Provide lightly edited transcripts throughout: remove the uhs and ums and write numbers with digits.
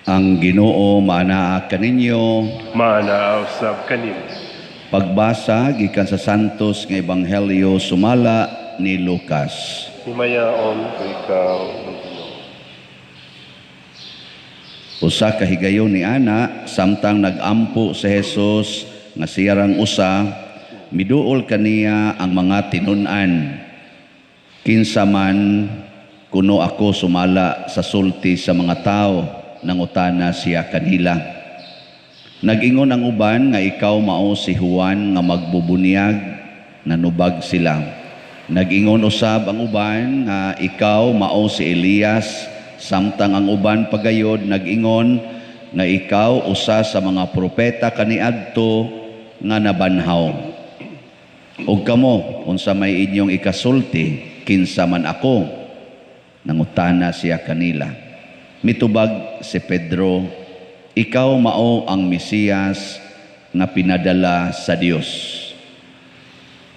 Ang Ginoo maanaa kaninyo. Maanaaw sab kanin. Pagbasa gikan sa Santos nga Ebanghelyo sumala ni Lucas. Himayaon ko ikaw, ang Ginoo. Usa ka higayon ni ana samtang nagampo si Jesus nga siyarang usa, miduol kaniya ang mga tinun-an. Kinsa man kuno ako sumala sa sulti sa mga tao, nangutana siya kanila. Nag-ingon ang uban nga ikaw mao si Juan nga magbubunyag, nanubag sila. Nag-ingon usab ang uban nga ikaw mao si Elias, samtang ang uban pagayod nag-ingon nga ikaw usa sa mga propeta kaniadto nga nabanhaw. Ug kamo unsa may inyong ikasulti, kinsa man ako? Nangutana siya kanila. Mitubag si Pedro, ikaw mao ang Mesiyas na pinadala sa Dios.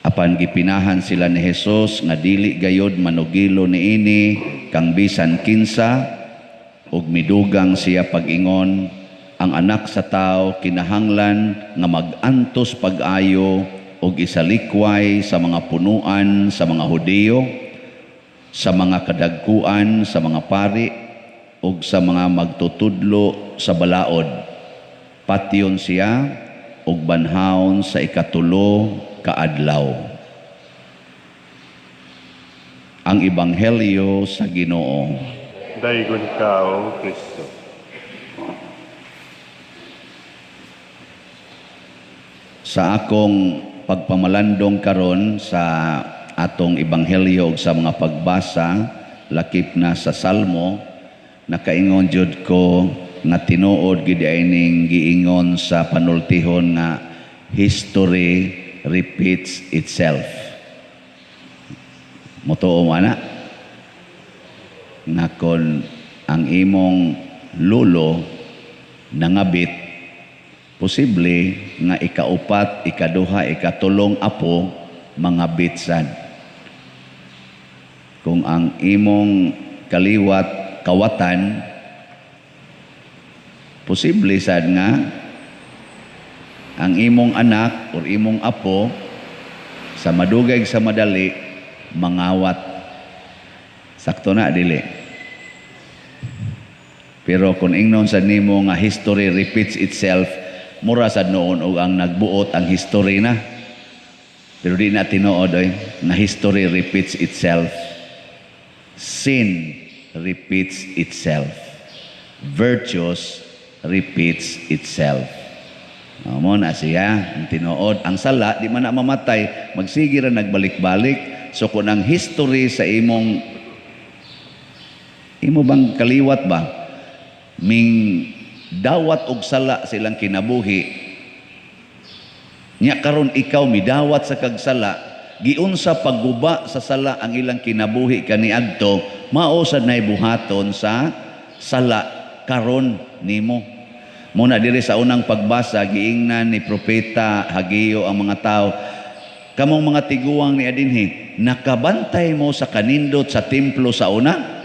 Apan gipinahan sila ni Jesus nga dili gayod manugilo niini kang bisan kinsa, ug midugang siya pag-ingon, ang anak sa tao kinahanglan nga mag-antos pag-ayo ug isalikway sa mga punuan sa mga Hudiyo, sa mga kadagkuan sa mga pari, ug sa mga magtutudlo sa balaod. Patyon siya ug banhaon sa ikatulo ka adlaw. Ang Ebanghelyo sa Ginoo. Daygon ikaw, Kristo. Sa akong pagpamalandong karon sa atong Ebanghelyo ug sa mga pagbasa lakip na sa Salmo, nakaingon jud ko nga tinuod gid ining giingon sa panultihon nga history repeats itself. Motoo ana nga kon ang imong lulo nangabit, posible nga ikaupat, ikaduha, ikatulong apo mga bitsan. Kung ang imong kaliwat kawatan, posible sad nga ang imong anak o imong apo sa madugay sa madali mangawat. Sakto na dili. Pero kung ingnon sa nimo nga history repeats itself, mura sad noon og ang nagbuot ang history na. Pero di na tinuod nga history repeats itself. Sin repeats itself. Virtuous repeats itself. Mo na siya, ang tinuod. Ang sala, di man na mamatay, magsige ra nagbalik-balik. So kung ang history sa imo bang kaliwat ba, ming dawat og sala silang kinabuhi, nya karon ikaw midawat sa kagsala, giunsa pagguba sa sala ang ilang kinabuhi kaniadto, mao sad nay buhaton sa sala karon nimo. Muna diri sa unang pagbasa giingnan ni propeta Hageo ang mga tao, kamong mga tiguang ni adinhi, nakabantay mo sa kanindot sa templo sa una?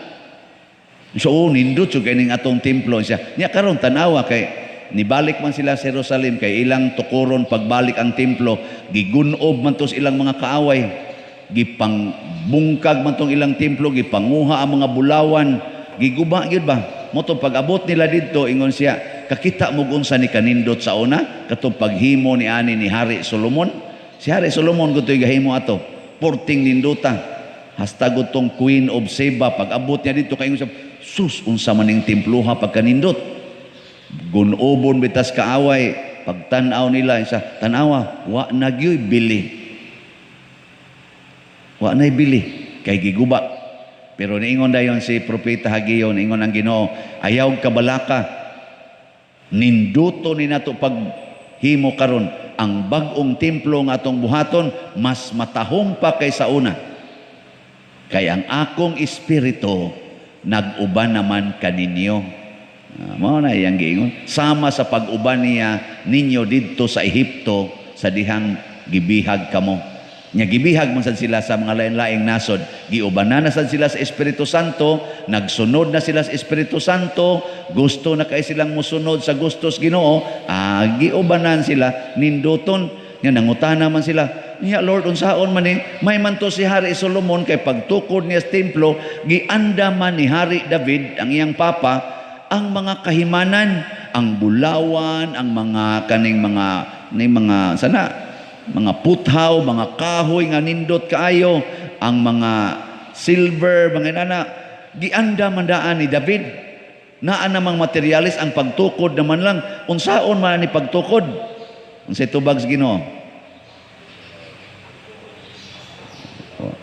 So nindot so ganing atong templo siya. Nya karon tanawa kay nibalik man sila sa Jerusalem kay ilang tukuron pagbalik ang templo, gigunob man tos ilang mga kaaway, gipangbungkag man tong ilang templo, gipanguha ang mga bulawan, giguba gyud ba? Moto pag-abot nila didto ingon siya, kakita mo unsa ni kanindot sa una katong paghimo ni ani ni Hari Solomon. Si Hari Solomon gutoy gahimo ato, porting ninduta. Hasta gutong Queen of Sheba pag-abot niya dito kay ingon siya, sus unsa man ning temploha pagkanindot. Gunobon bitas kaaway, pagtan-aw nila isa, tanawa, wa na gyoy bili. Wa nay bili kay giguba. Pero niingon dayon si propeta Hageo, niingon ang Ginoo, ayaw kabalaka, ninduto ni nato paghimo karon, ang bag-ong templo nga atong buhaton mas matahong pa kaysa una. Kay ang akong espiritu nag-uban naman kaninyo. Mao na iyang giingon, sama sa pag-uban niya ninyo didto sa Ehipto sa dihang gibihag kamo. Nya gibihag man sad sila sa mga lain-laing nasod. Giubanan na sad sila sa Espiritu Santo, nagsunod na sila sa Espiritu Santo, gusto na kay silang musunod sa gustos Ginoo, giubanan sila, ninduton, nya nangutana man sila. Nya Lord unsaon man may man to si Hari Solomon kay pagtukod niya sa templo, gianda man ni Hari David ang iyang papa ang mga kahimanan, ang bulawan, ang mga kaning mga sana mga puthaw, mga kahoy nga nindot kaayo, ang mga silver, mga inana, gianda mandaan ni David. Naa namang materialis ang pagtukod naman lang. Unsaon man ni pagtukod? Unsay tubag sa Ginoo?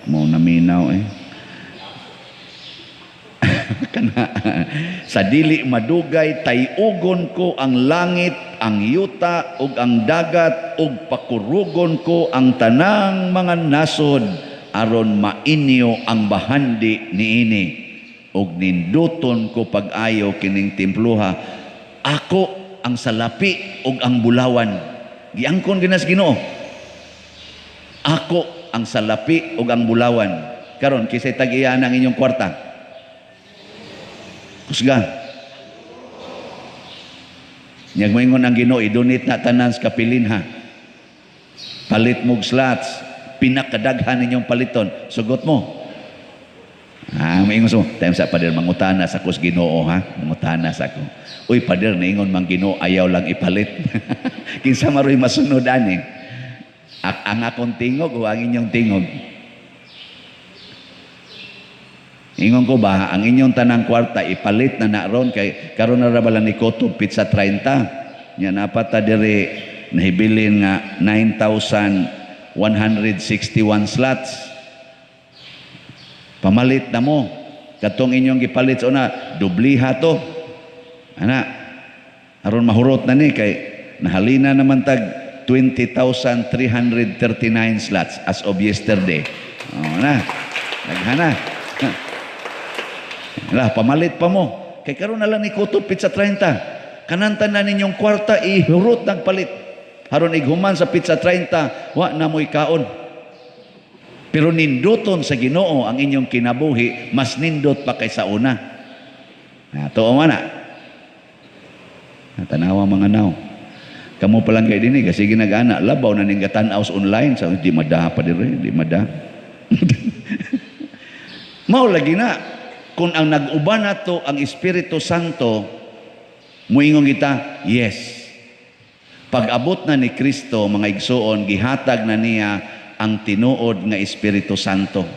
Mo naminaw sa dili madugay tayugon ko ang langit, ang yuta ug ang dagat ug pakurugon ko ang tanang mga nasod aron mainyo ang bahandi niini ug ninduton ko pag-ayo kining templuha. Ako ang salapi ug ang bulawan. Giangkon ginas Ginoo. Ako ang salapi ug ang bulawan. Karon kisay tag-iya ang inyong kwarta. Kusga. Nyag moingon ang Ginoo, idunit na tanan sa kapilin ha. Palit mog slots, pinakadaghan ninyong paliton. Sugot mo. Moingon mo, time sa pader mangutana sa kus Ginoo ha. Mangutana sa ko. Uy pader niingon mang Ginoo ayaw lang ipalit. Kinsa maroy masunod ani. Ang akong tingog o ang inyong tingog. Ingon ko ba, ang inyong tanang kwarta ipalit na naron kay karon na ra bala ni Kotob pizza 30. Nya napat ta diri nahibilin nga 9,161 slots. Pamalit na mo. Katong inyong gipalit una, dubliha to. Ana, aron mahurot na ni kay nahalina naman tag 20,339 slots as of yesterday. Na. Naghana. Lah pamalit pa mo. Kay karon na lang ni Kotob pizza 30. Kananta na ninyong kwarta ihurot ng palit. Haron ighuman sa pizza 30, wa na mo'y kaon. Pero ninduton sa Ginoo ang inyong kinabuhi, mas nindot pa kaysa una. Tuo man na. Tanawa mga naw. Kamu pa lang kay dinhi kasi ginagana labaw na ning gatan-aw online sa di madaha pa dire, di madaha. Mao lagi na kung ang nag-uban nato ang Espiritu Santo, muingon kita, yes. Pag-abot na ni Kristo, mga igsoon, gihatag na niya ang tinuod nga Espiritu Santo.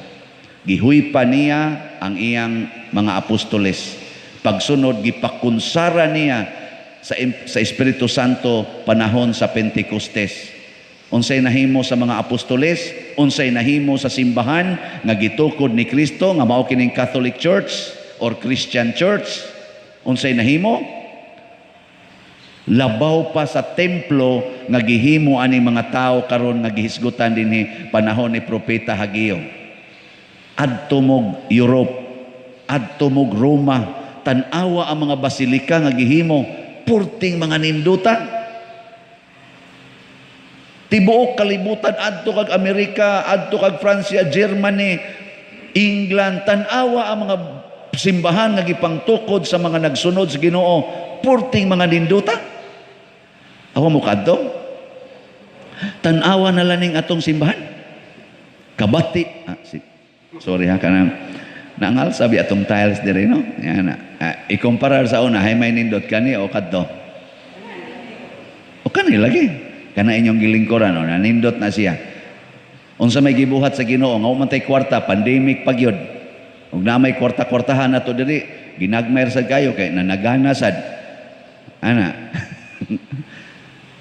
Gihuypa niya ang iyang mga apostoles. Pagsunod, gipakunsara niya sa Espiritu Santo panahon sa Pentecostes. Unsay nahimo sa mga apostoles, unsay nahimo sa simbahan nga gitukod ni Kristo nga mao kining Catholic Church or Christian Church. Unsay nahimo? Labaw pa sa templo nga gihimo ani mga tao karon nga gihisgutan dinhi panahon ni Propeta Hageo. Adto mog Europe, adto mog Roma, tan-awa ang mga basilika nga gihimo, purting mga nindutan. Tibuok kalibutan adto kag Amerika, adto kag Francia, Germany, England, tan-awa ang mga simbahan nga gipangtukod sa mga nagsunod sa Ginoo, purting mga ninduta. Awa mo kadto? Tan-awa na laning atong simbahan. Kabati. Sorry ha kanang naangal sabi atong tiles dire no. Yan na. Ikumparar sa una hay may nindot kani o kadto. O kani lagi. Kana inyong gilingkuran o nanindot na siya. Unsa may gibuhat sa Ginoo nga umantay kwarta, pandemic pagyod. Ug na may kwarta-kwartahan nato diri, ginagmayr sad kayo kay nanagana sad. Ana.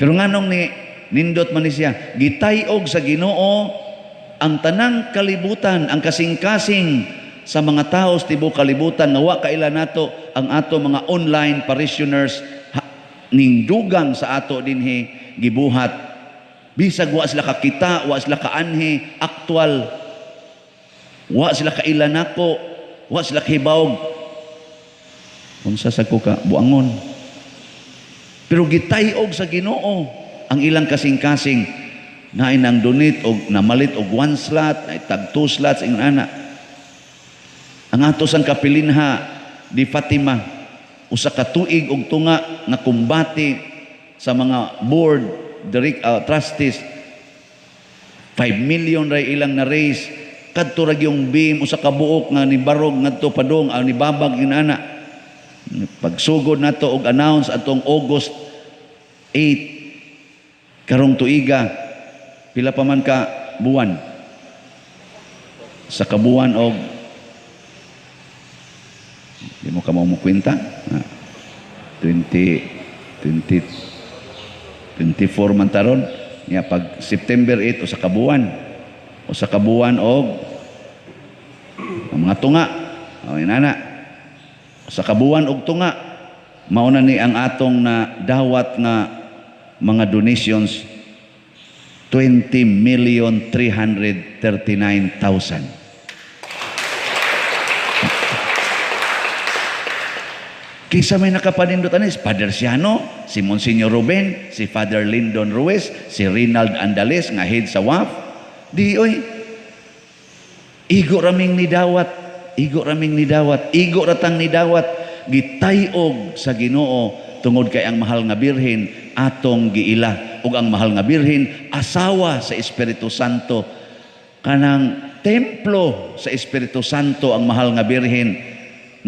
Pero nganong ni nindot man ni siya, gitayog sa Ginoo ang tanang kalibutan, ang kasing-kasing sa mga tao sa tibuok kalibutan nga wa kaila nato ang ato mga online parishioners ning dugang sa ato dinhi gibuhat. Bisag wa sila kakita, wa sila kaanhi, aktual. Wa sila kailanako, wa sila kahibawog. Unsa sa ko ka buangon. Pero gitayog sa Ginoo ang ilang kasing-kasing. na inang donate og namalit og 1 slot, ay tag 2 slots ingon ana. Ang atos ang kapilinha di Fatima usa ka tuig og tunga nga kumbati sa mga board trustees 5 million ray ilang na raise kadto ra yung beam usa ka buok nga ni barog ngadto padong ang ni babag inana pagsugod nato og announce atong August 8 karong tuiga pila pa man ka buwan sa kabuwan og di mo ka mo kwenta 24 man taron niya pag September 8 o sa kabuwan og ang mga tunga o inana sa kabuwan og tunga mauna ni ang atong na dawat nga mga donations 20,339,000. Kisa may nakapanindot anis, Father Siano, si Monsignor Ruben, si Father Lyndon Ruiz, si Rinald Andales, nga head sa WAF. Di, oy, igo raming nidawat, igo ratang nidawat, gitayog sa Ginoo, tungod kay ang mahal nga birhen, atong giila, ug ang mahal nga birhen, asawa sa Espiritu Santo, kanang templo sa Espiritu Santo, ang mahal nga birhen,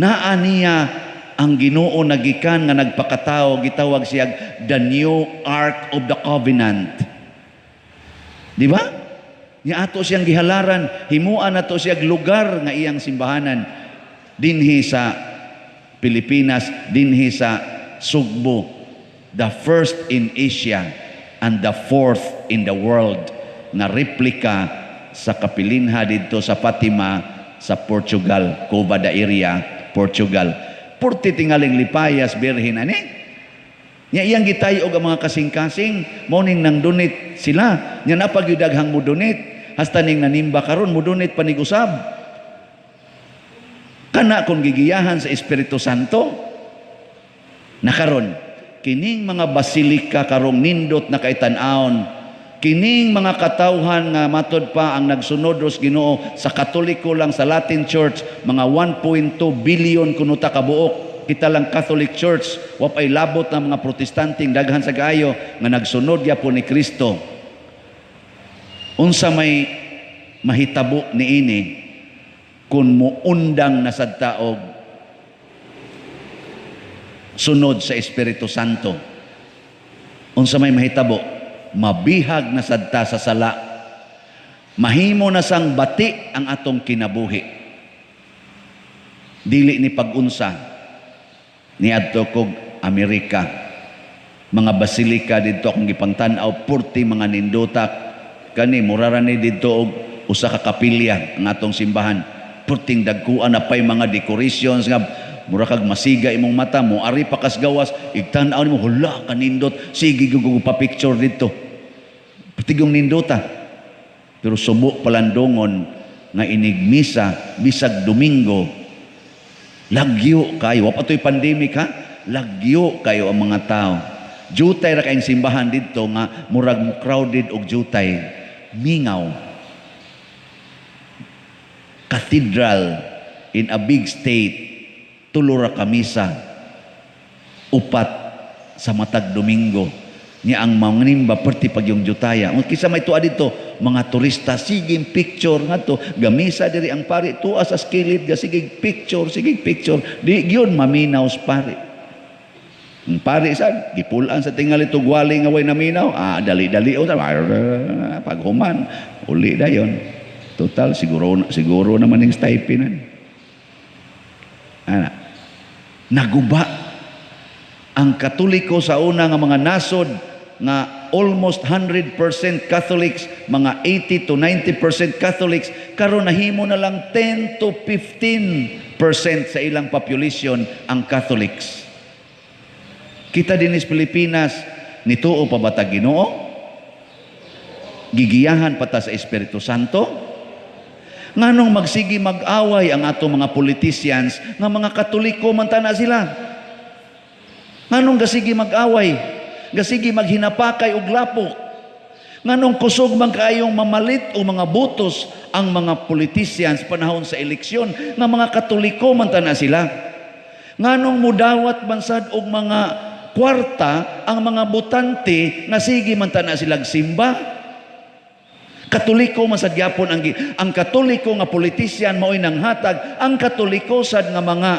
naa niya, ang Ginoo nagikan nga nagpakatao gitawag siya the new Ark of the Covenant. Di ba? Nya ato siyang gihalaran, himuan nato siya lugar nga iyang simbahanan dinhi sa Pilipinas, dinhi sa Sugbo, the first in Asia and the fourth in the world na replika sa kapilinha dito sa Fatima sa Portugal, Cova da Iria, Portugal. Purti tingaling lipayas birhin ani. Nya iyang gitayo og mga kasing-kasing morning nang donate sila. Nya napagyudaghang mo donate hasta ning nanimba karon mo donate panigusab. Kana kung gigiyahan sa Espiritu Santo. Nakaron kining mga basilika karong nindot na kaitan-aon. Kining mga katawhan nga matod pa ang nagsunod sa Ginoo sa Katoliko lang sa Latin Church, mga 1.2 billion kuno ta kabuok. Kita lang Catholic Church, wapay labot ng mga protestanting daghan sa kaayo nga nagsunod gyapon ni Kristo. Unsa may mahitabo niini kun muundang na sad taog sunod sa Espiritu Santo. Unsa may mahitabo? Mabihag na sadta sa sala. Mahimo na sang bati ang atong kinabuhi. Dili ni pag-unsa ni adto kog Amerika. Mga basilika dito akong gipangtan-aw, purti mga nindutak. Kani murara ni dito og usa ka kapilya ang atong simbahan. Purting dagkuan na pay mga decorations nga mura kag masiga imong mata mo ari pa kas gawas igtan-aw nimo hala kanindot sige gugu pa picture dito tigong nindota pero subo palandongon nga inigmisa bisag Domingo lagyo kayo wa patoy pandemic ha lagyo kayo ang mga tao jutay ra kayong simbahan didto nga murag crowded og jutay mingaw cathedral in a big state tulo ra kamisa upat sa matag Domingo niya ang mangnimba perti pag yung jutaya. Kisa may tuwa dito, mga turista, siging picture nga to, gamisa diri ang pari, tuwa sa skilid, siging picture. Di yun, maminaw sa pari. Ang pari sad, gipulaan sa tingali to, gwali nga way naminaw, dali-dali, paghuman, uli na yun. Total, siguro naman yung stipend. Naguba ang Katoliko sa una nga mga nasod nga almost 100% Catholics, mga 80 to 90% Catholics, karon nahimo na lang 10 to 15% sa ilang population ang Catholics. Kita din sa Pilipinas, nituo pa ba ta Ginoo? Gigiyahan pa ta sa Espiritu Santo? Nganong magsigi mag-away ang atong mga politicians nga mga Katoliko man tana sila? Nganong gasigi mag-away? Gasigi maghinapakay og lapok? Nganong kusog man kaayong mamalit o mga butos ang mga politicians panahon sa eleksyon nga mga Katoliko man tana sila. Nganong mudawat bansad og mga kwarta ang mga botante nga sige man tana silang simba. Katoliko man sad gyapon ang Katoliko nga politician mao'y nanghatag, ang Katoliko sad nga mga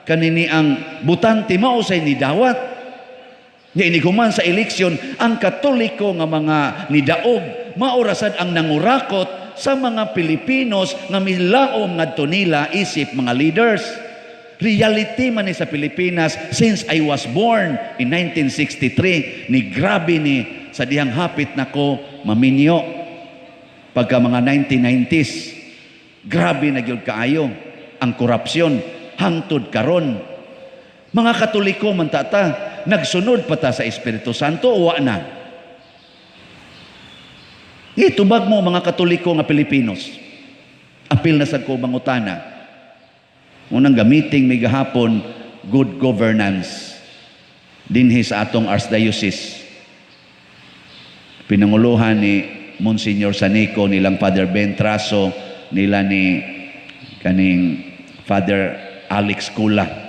kanini ang botante mao say nidawat. Nga iniguman sa eleksyon, ang Katoliko nga mga nidaog, maorasad ang nangurakot sa mga Pilipinos nga milaom ngadto nila isip mga leaders. Reality man ni sa Pilipinas since I was born in 1963, ni grabe ni sa dihang hapit nako maminyo. Pagka mga 1990s, grabe na gyud kaayo ang korupsyon hangtod karon. Mga Katoliko man tata, nagsunod pa ta sa Espiritu Santo o wa na? Itubag mo mga Katoliko nga Pilipinos. Apil na sa ko mangutana. Unang gamiting may gahapon, good governance dinhi sa atong Archdiocese. Pinanguluhan ni Monsignor Sanico, nilang Father Ben Traso, nila ni kaning Father Alex Kula.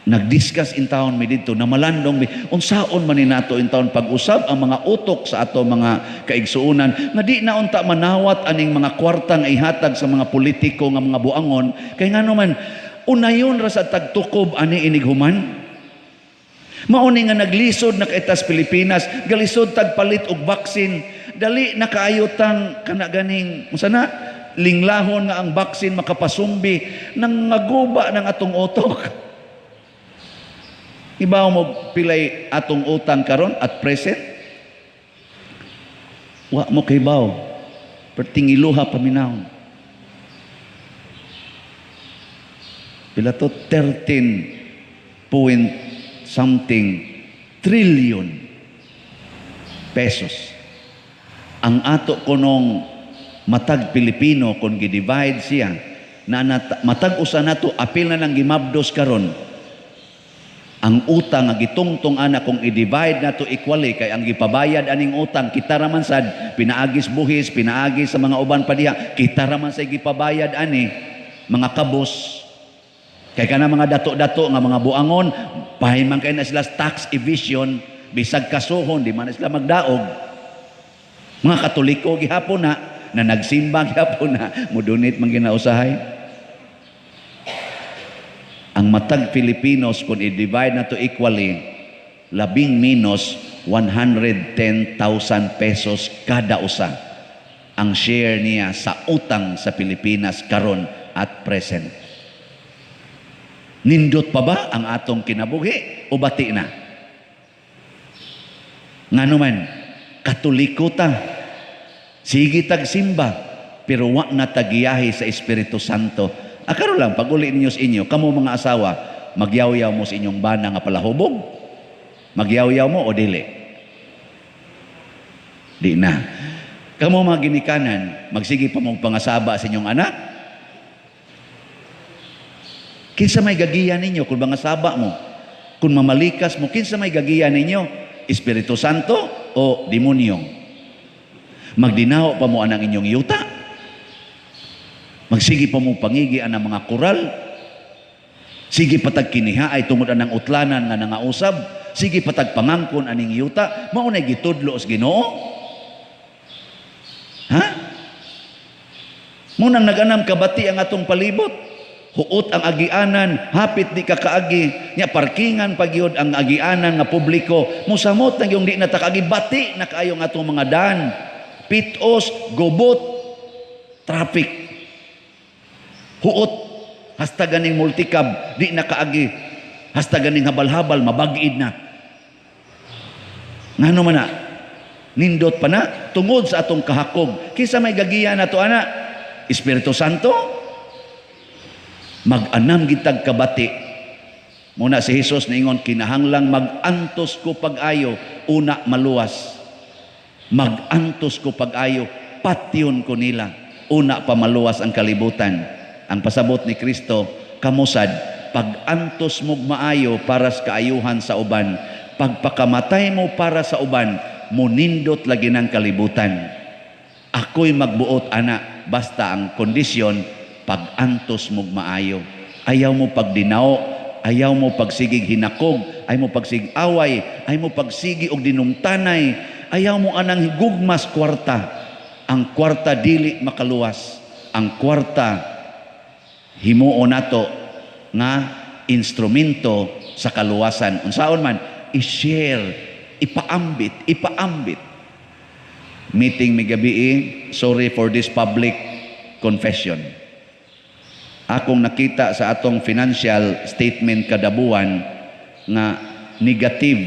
Nag-discuss in town mi dito na malandong mi unsaon man ni nato in town pag-usab ang mga utok sa ato mga kaigsuonan nga di na unta manawat aning mga kwarta nga ihatag sa mga politiko nga mga buangon kay ngano man unayon ra sa tagtukob ani inighuman. Mauni nga naglisod na kaitas Pilipinas, galisod tagpalit og baksin, dali nakaayutang kana ganing unsa na linglahon nga ang baksin makapasumbi nang ngaguba ng atong utok. Ibaw mo pilay atong utang karon at present? Wa mo kay baw. Pertingiluha paminaw. Pila to 13 point something trillion pesos. Ang ato kunong matag Pilipino kung gi-divide siya na matag usa nato apil na lang gimabdos karon. Ang utang nga gitungtong ana kung i-divide nato equally kay ang gipabayad aning utang kita ra man sad pinaagis buhis pinaagis sa mga uban pa diha kita ra man say gipabayad ani mga kabos kay kana mga dato-dato nga mga buangon pahiman kay na sila tax evasion bisag kasuhon di man sila magdaog. Mga Katoliko gihapon na nagsimba gihapon na mudunit man ginausahay. Ang matag Filipinos kung i-divide na to equally, labing minus 110,000 pesos kada usa ang share niya sa utang sa Pilipinas karon at present. Nindot pa ba ang atong kinabuhi o bati na? Ngano man, Katoliko ta, sige tagsimba, pero wa na tagiyahi sa Espiritu Santo. Akaro lang, pag uli ninyo sa inyo, kamo mga asawa, magyaw-yaw mo sa inyong bana nga palahubog? Magyaw-yaw mo o dili? Di na. Kamo mga ginikanan, magsige pa mong pangasaba sa inyong anak? Kinsa may gagiya ninyo kung pangasaba mo? Kung mamalikas mo, kinsa may gagiya ninyo? Espiritu Santo o demonyo? Magdinaw pa mo anang inyong yuta? Magsige pa mo pangigi ang mga koral. Sige patag kiniha ay tungod anang utlanan nga nangausab. Sige patag pangangkon aning yuta. Maunay gitudlo sa Ginoo. Ha? Munang naganam kabati ang atong palibot. Huot ang agianan, hapit di ka kaagi. Nya parkingan pagyod ang agianan nga publiko. Musamot nang yung di na takagi bati na kaayong atong mga daan. Pitos, gobot, traffic. Huot, hasta ganing multicab, di nakaagi. Hasta ganing habal-habal, mabagid na. Ngano man na? Nindot pa na, tungod sa atong kahakog. Kisa may gagiya na to, ana? Espiritu Santo? Mag-anam gitag kabati. Muna si Jesus niingon, kinahanglang mag-antos ko pag-ayo, una maluwas. Mag-antos ko pag-ayo, patyon ko nila. Una pa maluwas ang kalibutan. Ang pasabot ni Kristo, kamusad, pag-antos mo maayo para sa kaayuhan sa uban, pagpakamatay mo para sa uban, munindot lagi ng kalibutan. Ako'y magbuot, ana, basta ang kondisyon, pag-antos mong maayo. Ayaw mo pagdinao, ayaw mo pagsigig hinakog, ayaw mo pagsigig away, ayaw mo pagsigi og dinumtanay, ayaw mo anang higugmas kwarta. Ang kwarta dili makaluwas. Ang kwarta himuo nato nga instrumento sa kaluwasan. Unsaon man, i-share, ipaambit. Meeting mi gabi, sorry for this public confession. Akong nakita sa atong financial statement kada buwan nga negative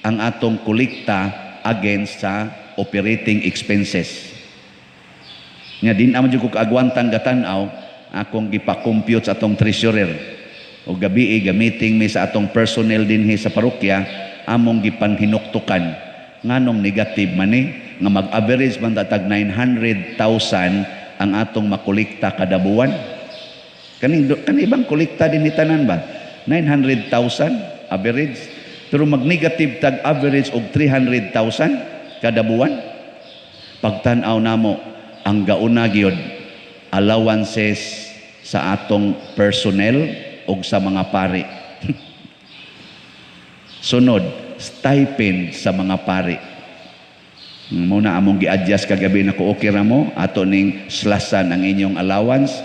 ang atong kolekta against sa operating expenses. Nga din naman ko kaagwantang gatanaw, akong gipa-compute sa atong treasurer. O gabi gamiting mi sa atong personnel dinhi sa parokya, among gipanhinuktukan nganong negative man nga mag-average man tag 900,000 ang atong makolekta kada buwan. Kanibang kolekta din hitanan ba? 900,000 average. Pero mag-negative tag average og 300,000 kada buwan. Pagtan-aw namo ang gauna gyud allowances sa atong personnel og sa mga pari. Sunod, stipend sa mga pari. Muna among gi-adjust kagabi na ko okay ra mo ato ning slasan ang inyong allowance.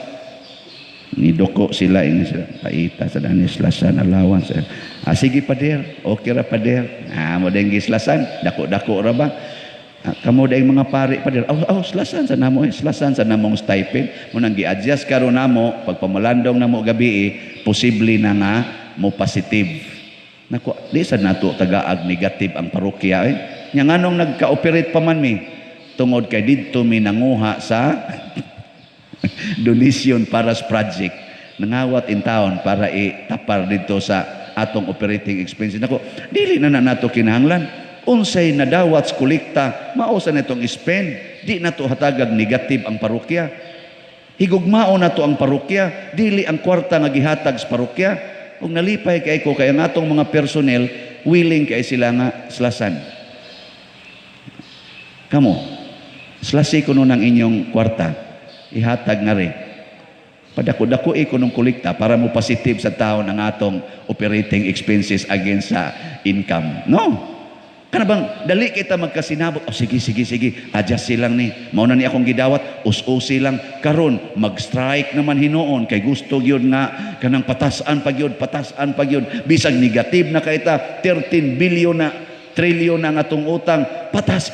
Ni doko sila ini sila paita sa dani slasan allowance. Sige pader, okay ra pader. Mo ding gislasan, dako-dako ra ba? Kamo daing mga pari pader. Slasan sa namo, slasan sa namong stipend. Munang gi-adjust karon namo pagpamalandong namo gabi posible na nga mo positive. Nako, di sa nato tagaag negative ang parokya Nya nganong nagka-operate pa man mi tungod kay didto mi nanguha sa donation para sa project. Nangawat in town para itapar dito sa atong operating expenses. Nako, dili na nato kinahanglan. Unsay nadawat sa kolekta, mao sa natong spend. Di nato hatagag negative ang parokya. Higugmao nato ang parokya, dili ang kwarta nga gihatag sa parokya. Ug nalipay kay ko kay ang atong mga personnel willing kay sila nga slasan. Kamo, slasi ko nun ang inyong kwarta, ihatag nga rin. Padako-dako ko nung kolekta para mo positive sa tao ng atong operating expenses against sa income. No. Kana bang dali kita magkasinabot, sige, adjust silang ni. Mauna ni akong gidawat, us-usi lang. Karon mag-strike naman hinuon, kay gusto yun nga, kanang patasan pag yun. Bisag negative na kaita, 13 billion na, trilyon na nga atong utang, patas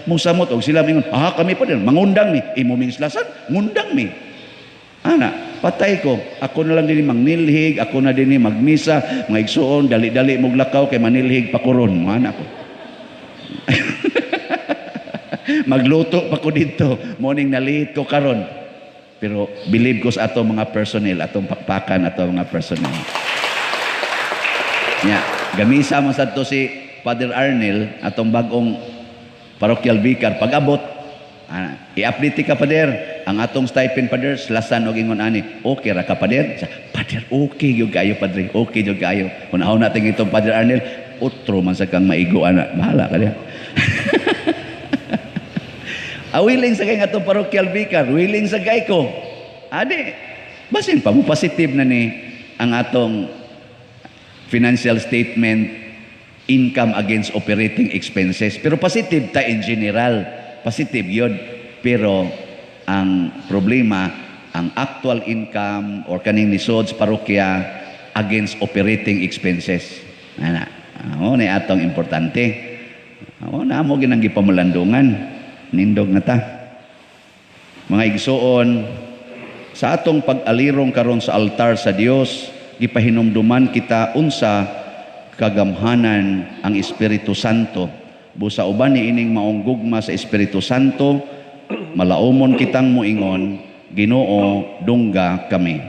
musamot og sila mingon kami pa din mangundang mi imuming slasan ngundang mi ana patay ko ako na lang din mangnilhig ako na din magmisa mga igsuon dali-dali mog lakaw kay manilhig pakuron mo ana ko magluto pa ko dito morning nalit ko karon pero believe ko sa atong mga personnel atong pakpakan atong mga personnel nya gamisa mo sad to si Father Arnel atong bagong parochial vicar pag-abot i-update ka pader ang atong stipend pader slasan og ingon ani okay ra ka pader pader okay gyud kayo padre okay gyud kayo kun aw natin itong Father Arnel utro man sa kang maigo ana bahala ka diha willing sa kay atong parochial vicar willing sa kay ko adi basin pa mo positive na ni ang atong financial statement income against operating expenses. Pero positive ta in general. Positive yun. Pero ang problema, ang actual income or kaning lisod sa parokya against operating expenses. Ano ni atong importante. Na mo ginang gipamulandungan. Nindog na ta. Mga igsoon, sa atong pag-alirong karon sa altar sa Dios, gipahinumduman kita unsa kagamhanan ang Espiritu Santo. Busa uban ni ining maong gugma sa Espiritu Santo, malaumon kitang muingon, Ginoo, dungga kami.